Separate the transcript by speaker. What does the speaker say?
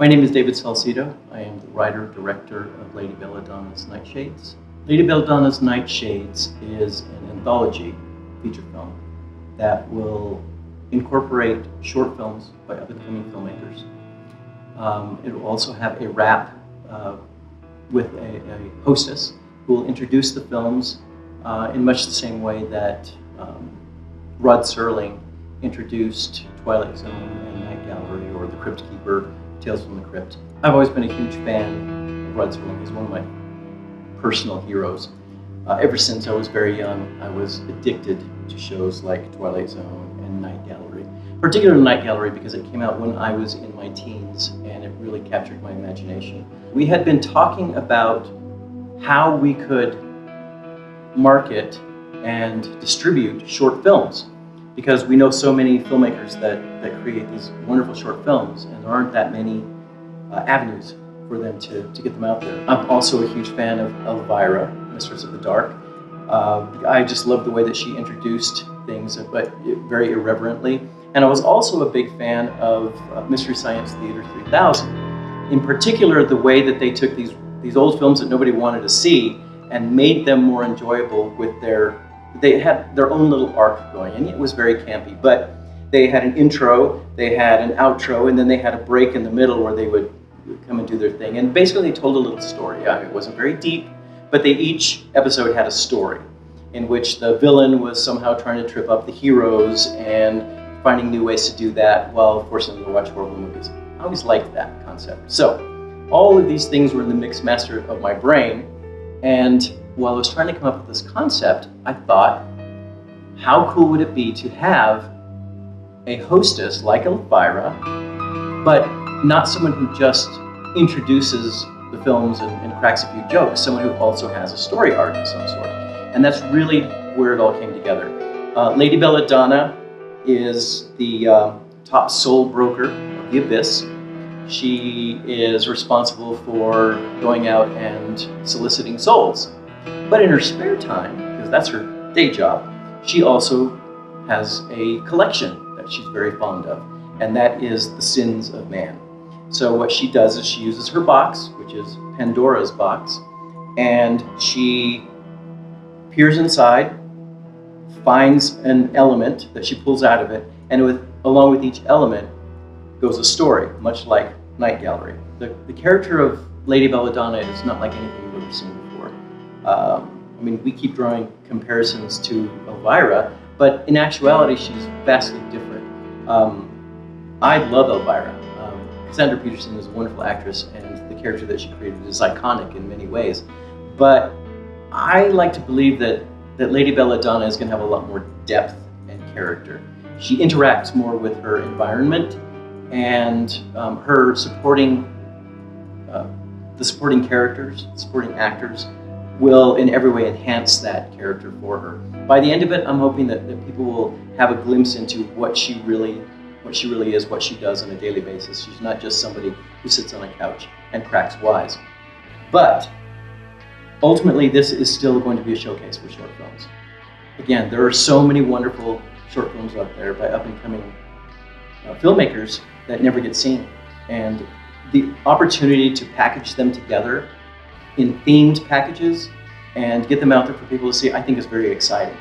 Speaker 1: My name is David Salcido. I am the writer-director of Lady Belladonna's Nightshades. Lady Belladonna's Nightshades is an anthology feature film that will incorporate short films by up-and-coming filmmakers. It will also have a wrap with a hostess who will introduce the films in much the same way that Rod Serling introduced Twilight Zone and Night Gallery, or The Crypt Keeper, Tales from the Crypt. I've always been a huge fan of Rod Serling. He's one of my personal heroes. Ever since I was very young, I was addicted to shows like Twilight Zone and Night Gallery. Particularly Night Gallery because it came out when I was in my teens and it really captured my imagination. We had been talking about how we could market and distribute short films, because we know so many filmmakers that create these wonderful short films, and there aren't that many avenues for them to get them out there. I'm also a huge fan of Elvira, Mistress of the Dark. I just love the way that she introduced things, but very irreverently. And I was also a big fan of Mystery Science Theater 3000. In particular, the way that they took these old films that nobody wanted to see and made them more enjoyable with they had their own little arc going, and it was very campy, but they had an intro, they had an outro, and then they had a break in the middle where they would come and do their thing. And basically they told a little story. I mean, it wasn't very deep, but each episode had a story in which the villain was somehow trying to trip up the heroes and finding new ways to do that while forcing them to watch horrible movies. I always liked that concept. So all of these things were in the mix master of my brain, and while I was trying to come up with this concept, I thought, how cool would it be to have a hostess like Elvira, but not someone who just introduces the films and cracks a few jokes, someone who also has a story arc of some sort. And that's really where it all came together. Lady Belladonna is the top soul broker of the Abyss. She is responsible for going out and soliciting souls. But in her spare time, because that's her day job, she also has a collection that she's very fond of, and that is the sins of man. So what she does is she uses her box, which is Pandora's box, and she peers inside, finds an element that she pulls out of it, and along with each element goes a story, much like Night Gallery. The character of Lady Belladonna is not like anything you've ever seen before. I mean, we keep drawing comparisons to Elvira, but in actuality, she's vastly different. I love Elvira. Cassandra Peterson is a wonderful actress, and the character that she created is iconic in many ways. But I like to believe that Lady Belladonna is going to have a lot more depth and character. She interacts more with her environment, and her supporting characters, supporting actors, will in every way enhance that character for her. By the end of it, I'm hoping that people will have a glimpse into what she really is, what she does on a daily basis. She's not just somebody who sits on a couch and cracks wise. But ultimately, this is still going to be a showcase for short films. Again, there are so many wonderful short films out there by up-and-coming filmmakers that never get seen. And the opportunity to package them together in themed packages and get them out there for people to see, I think is very exciting.